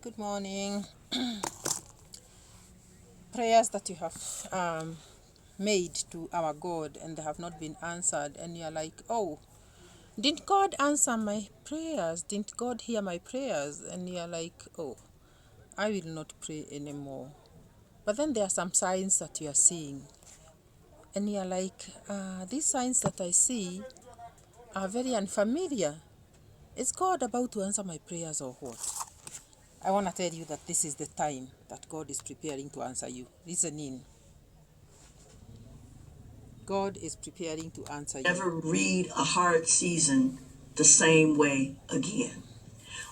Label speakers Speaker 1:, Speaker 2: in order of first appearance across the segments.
Speaker 1: Good morning. Prayers that you have made to our God and they have not been answered, and you're like, oh, didn't God answer my prayers? Didn't God hear my prayers? And you're like, oh, I will not pray anymore. But then there are some signs that you are seeing, and you're like, these signs that I see are very unfamiliar. Is God about to answer my prayers or what? I want to tell you that this is the time that God is preparing to answer you. Listen in. God is preparing to answer you.
Speaker 2: Never read a hard season the same way again.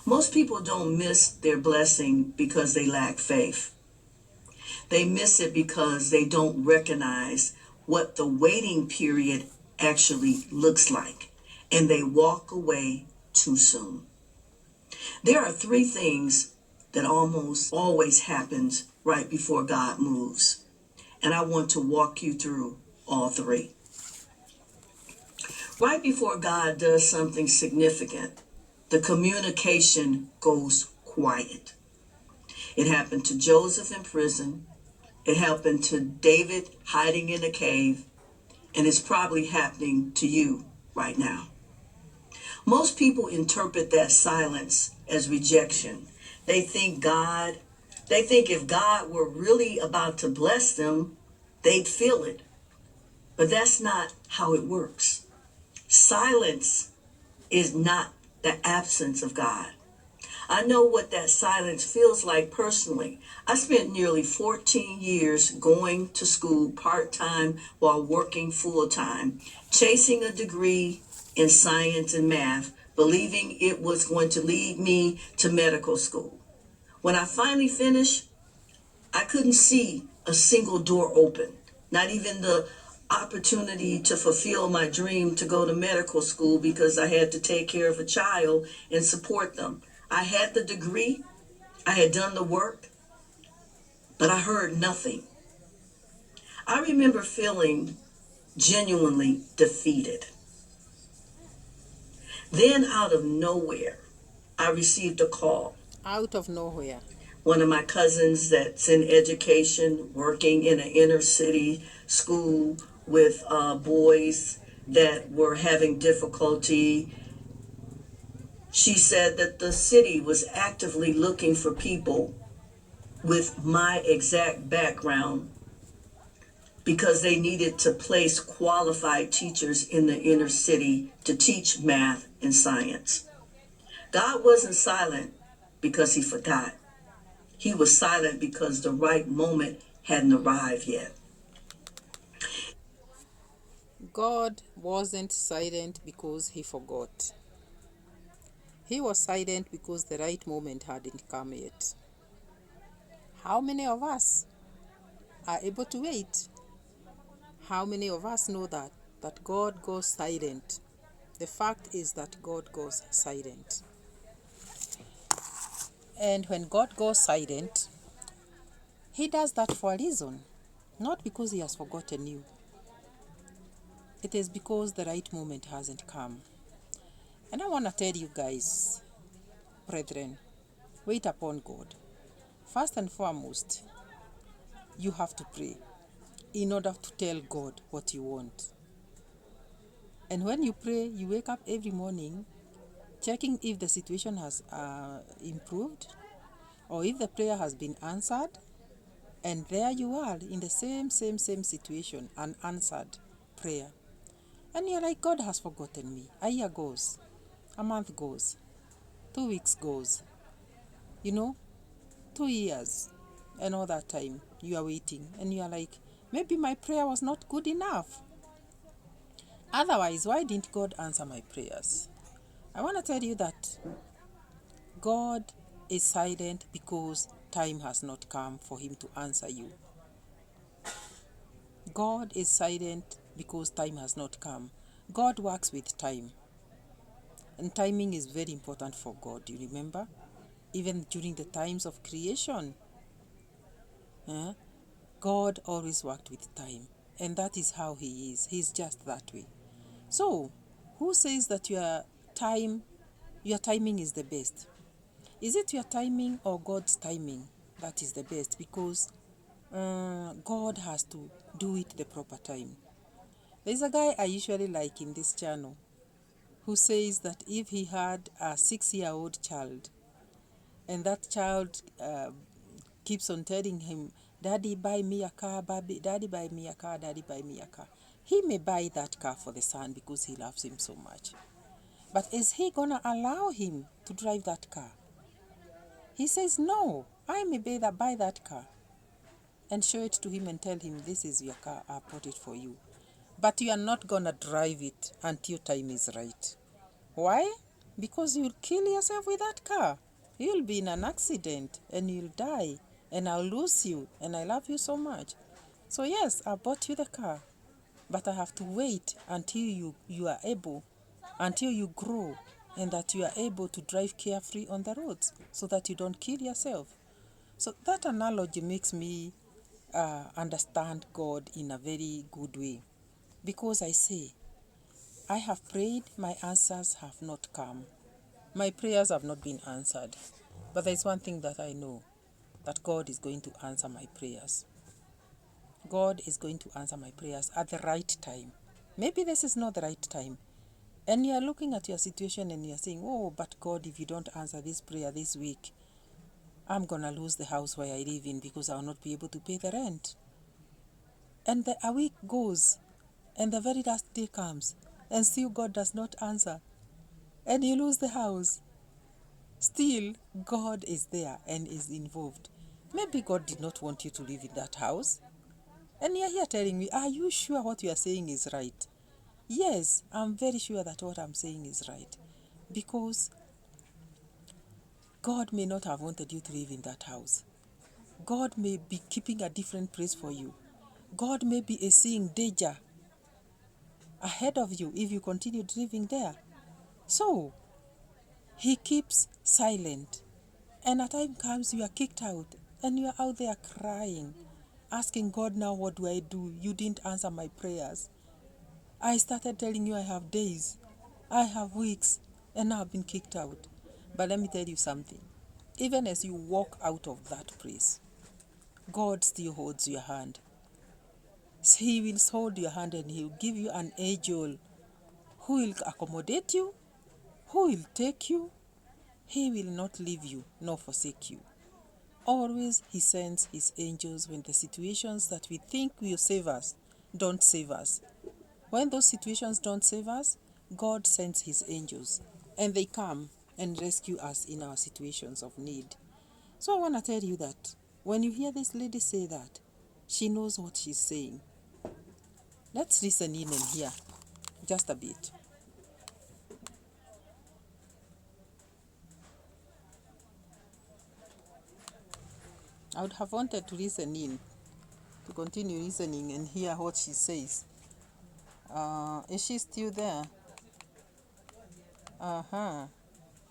Speaker 2: Most people don't miss their blessing because they lack faith. They miss it because they don't recognize what the waiting period actually looks like, and they walk away too soon. There are three things that almost always happens right before God moves, and I want to walk you through all three. Right before God does something significant, the communication goes quiet. It happened to Joseph in prison. It happened to David hiding in a cave. And it's probably happening to you right now. Most people interpret that silence as rejection. They think if God were really about to bless them, they'd feel it. But that's not how it works. Silence is not the absence of God. I know what that silence feels like personally. I spent nearly 14 years going to school part-time while working full-time, chasing a degree in science and math, believing it was going to lead me to medical school. When I finally finished, I couldn't see a single door open, not even the opportunity to fulfill my dream to go to medical school because I had to take care of a child and support them. I had the degree, I had done the work, but I heard nothing. I remember feeling genuinely defeated. Then, out of nowhere, I received a call.
Speaker 1: Out of nowhere.
Speaker 2: One of my cousins that's in education, working in an inner city school with boys that were having difficulty. She said that the city was actively looking for people with my exact background because they needed to place qualified teachers in the inner city to teach math and science. God wasn't silent because he forgot. He was silent because the right moment hadn't arrived yet.
Speaker 1: God wasn't silent because he forgot. He was silent because the right moment hadn't come yet. How many of us are able to wait? How many of us know that God goes silent? The fact is that God goes silent. And when God goes silent, he does that for a reason. Not because he has forgotten you. It is because the right moment hasn't come. And I want to tell you guys, brethren, wait upon God. First and foremost, you have to pray in order to tell God what you want. And when you pray, you wake up every morning checking if the situation has improved or if the prayer has been answered. And there you are in the same situation, unanswered prayer. And you're like, God has forgotten me. A year goes, a month goes, 2 weeks goes, 2 years. And all that time you are waiting and you are like, maybe my prayer was not good enough. Otherwise, why didn't God answer my prayers? I want to tell you that God is silent because time has not come for him to answer you. God is silent because time has not come. God works with time. And timing is very important for God, do you remember? Even during the times of creation, God always worked with time. And that is how he is. He's just that way. So, who says that your timing is the best? Is it your timing or God's timing that is the best? Because God has to do it the proper time. There's a guy I usually like in this channel who says that if he had a 6-year-old child and that child keeps on telling him, Daddy, buy me a car, Daddy, buy me a car, Daddy, buy me a car, he may buy that car for the son because he loves him so much. But is he going to allow him to drive that car? He says, no, I may buy that car and show it to him and tell him, this is your car, I bought it for you. But you are not going to drive it until time is right. Why? Because you'll kill yourself with that car. You'll be in an accident and you'll die and I'll lose you and I love you so much. So yes, I bought you the car, but I have to wait until you are able, until you grow and that you are able to drive carefree on the roads so that you don't kill yourself. So that analogy makes me understand God in a very good way. Because I say, I have prayed, my answers have not come. My prayers have not been answered. But there's one thing that I know, that God is going to answer my prayers. God is going to answer my prayers at the right time. Maybe this is not the right time. And you're looking at your situation and you're saying, oh, but God, if you don't answer this prayer this week, I'm going to lose the house where I live in because I will not be able to pay the rent. And a week goes, and the very last day comes, and still God does not answer. And you lose the house. Still, God is there and is involved. Maybe God did not want you to live in that house. And you're here telling me, are you sure what you are saying is right? Yes, I'm very sure that what I'm saying is right. Because God may not have wanted you to live in that house. God may be keeping a different place for you. God may be seeing danger ahead of you if you continue living there. So, He keeps silent. And a time comes you are kicked out and you are out there crying, asking God, now what do I do? You didn't answer my prayers. I started telling you I have days, I have weeks, and now I've been kicked out. But let me tell you something. Even as you walk out of that place, God still holds your hand. He will hold your hand and He will give you an angel who will accommodate you, who will take you. He will not leave you nor forsake you. Always He sends His angels when the situations that we think will save us don't save us. When those situations don't save us, God sends His angels and they come and rescue us in our situations of need. So I want to tell you that when you hear this lady say that, she knows what she's saying. Let's listen in and hear just a bit. I would have wanted to listen in, to continue listening and hear what she says. Is she still there?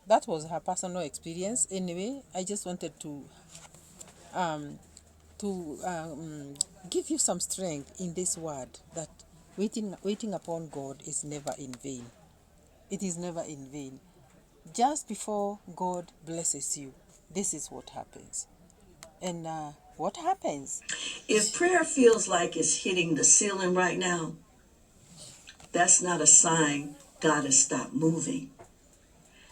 Speaker 1: That was her personal experience. Anyway, I just wanted to give you some strength in this word that waiting upon God is never in vain. It is never in vain. Just before God blesses you, this is what happens. And what happens?
Speaker 2: If prayer feels like it's hitting the ceiling right now, that's not a sign God has stopped moving.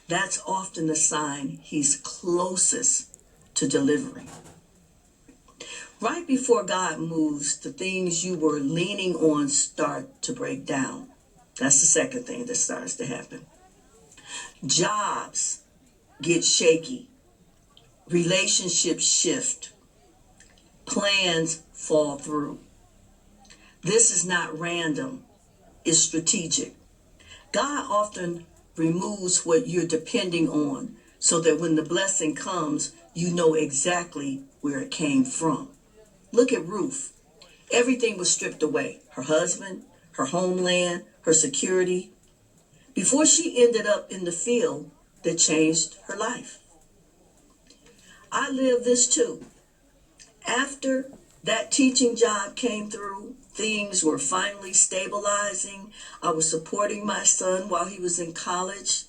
Speaker 2: That's often the sign He's closest to delivering. Right before God moves, the things you were leaning on start to break down. That's the second thing that starts to happen. Jobs get shaky. Relationships shift. Plans fall through. This is not random. It's strategic. God often removes what you're depending on so that when the blessing comes, you know exactly where it came from. Look at Ruth. Everything was stripped away. Her husband, her homeland, her security. Before she ended up in the field that changed her life. I lived this too. After that teaching job came through, things were finally stabilizing. I was supporting my son while he was in college,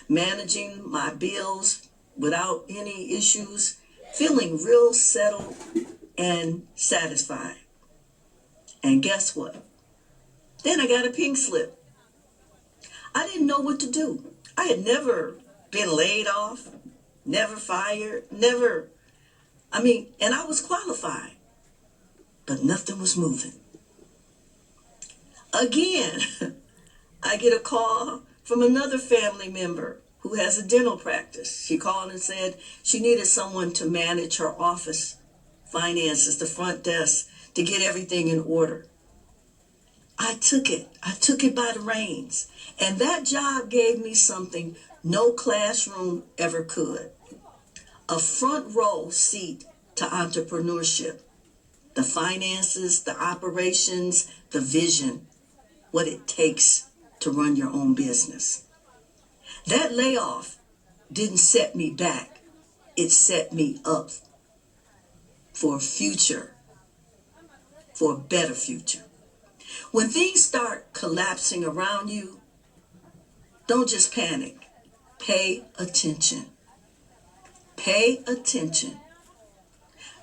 Speaker 2: managing my bills, without any issues, feeling real settled and satisfied. And guess what? Then I got a pink slip. I didn't know what to do. I had never been laid off, never fired, never. And I was qualified, but nothing was moving. Again, I get a call from another family member who has a dental practice. She called and said she needed someone to manage her office, finances, the front desk, to get everything in order. I took it. I took it by the reins. And that job gave me something no classroom ever could. A front row seat to entrepreneurship. The finances, the operations, the vision, what it takes to run your own business. That layoff didn't set me back. It set me up for a future, for a better future. When things start collapsing around you, don't just panic. Pay attention. Pay attention.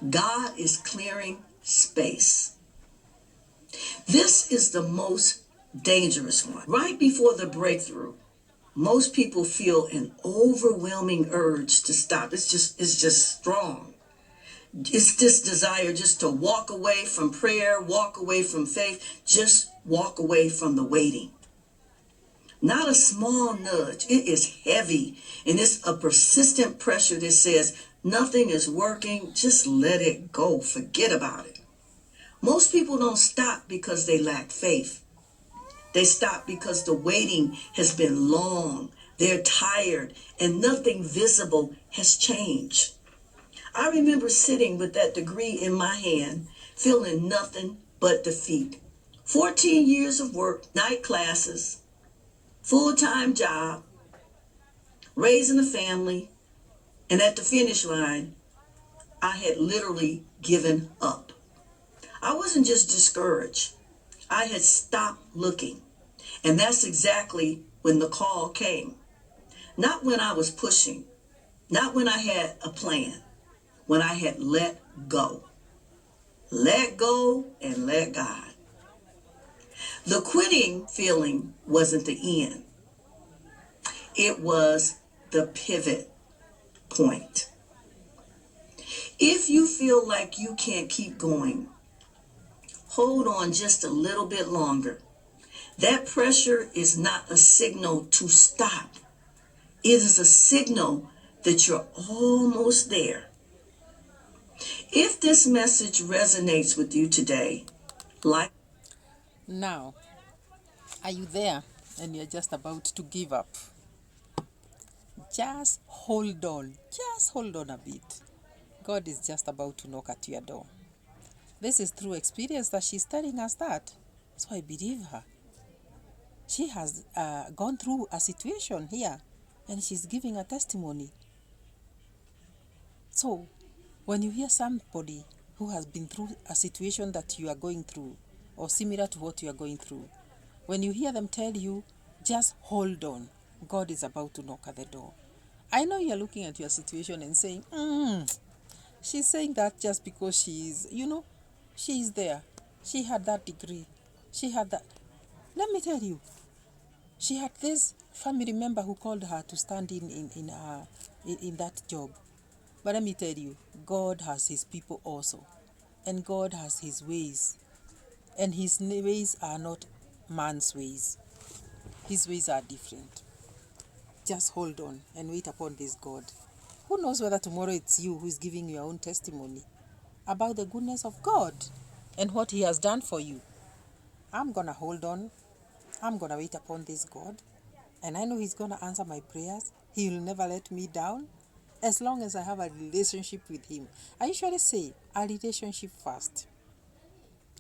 Speaker 2: God is clearing space. This is the most dangerous one. Right before the breakthrough, most people feel an overwhelming urge to stop. It's just strong. It's this desire just to walk away from prayer, walk away from faith, just walk away from the waiting. Not a small nudge. It is heavy. And it's a persistent pressure that says nothing is working. Just let it go. Forget about it. Most people don't stop because they lack faith. They stop because the waiting has been long. They're tired and nothing visible has changed. I remember sitting with that degree in my hand, feeling nothing but defeat. 14 years of work, night classes, full-time job, raising a family, and at the finish line, I had literally given up. I wasn't just discouraged. I had stopped looking. And that's exactly when the call came. Not when I was pushing, not when I had a plan, when I had let go. Let go and let God. The quitting feeling wasn't the end. It was the pivot point. If you feel like you can't keep going, hold on just a little bit longer. That pressure is not a signal to stop. It is a signal that you're almost there. If this message resonates with you today, like...
Speaker 1: Now, are you there and you're just about to give up? Just hold on. Just hold on a bit. God is just about to knock at your door. This is through experience that she's telling us that. So I believe her. She has gone through a situation here and she's giving a testimony. So when you hear somebody who has been through a situation that you are going through or similar to what you are going through, when you hear them tell you, just hold on, God is about to knock at the door. I know you're looking at your situation and saying, she's saying that just because she's there. She had that degree. She had that. Let me tell you, she had this family member who called her to stand in that job. But let me tell you, God has his people also. And God has his ways. And his ways are not man's ways. His ways are different. Just hold on and wait upon this God. Who knows whether tomorrow it's you who is giving your own testimony about the goodness of God and what he has done for you. I'm going to hold on. I'm going to wait upon this God. And I know he's going to answer my prayers. He will never let me down as long as I have a relationship with him. I usually say a relationship first.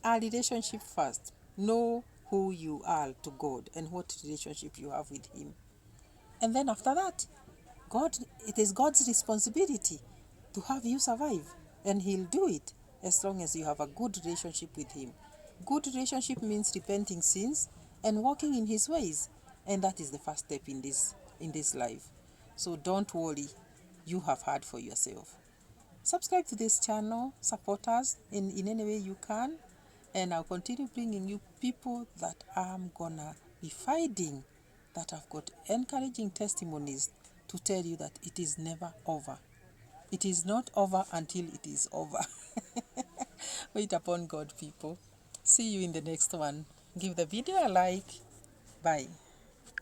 Speaker 1: A relationship first. Know who you are to God and what relationship you have with him. And then after that, it is God's responsibility to have you survive. And he'll do it as long as you have a good relationship with him. Good relationship means repenting sins and walking in his ways. And that is the first step in this life. So don't worry. you have had for yourself. Subscribe to this channel, support us in any way you can, and I'll continue bringing you people that I'm gonna be finding that have got encouraging testimonies to tell you that it is never over. It is not over until it is over. Wait upon God, people. See you in the next one. Give the video a like. Bye.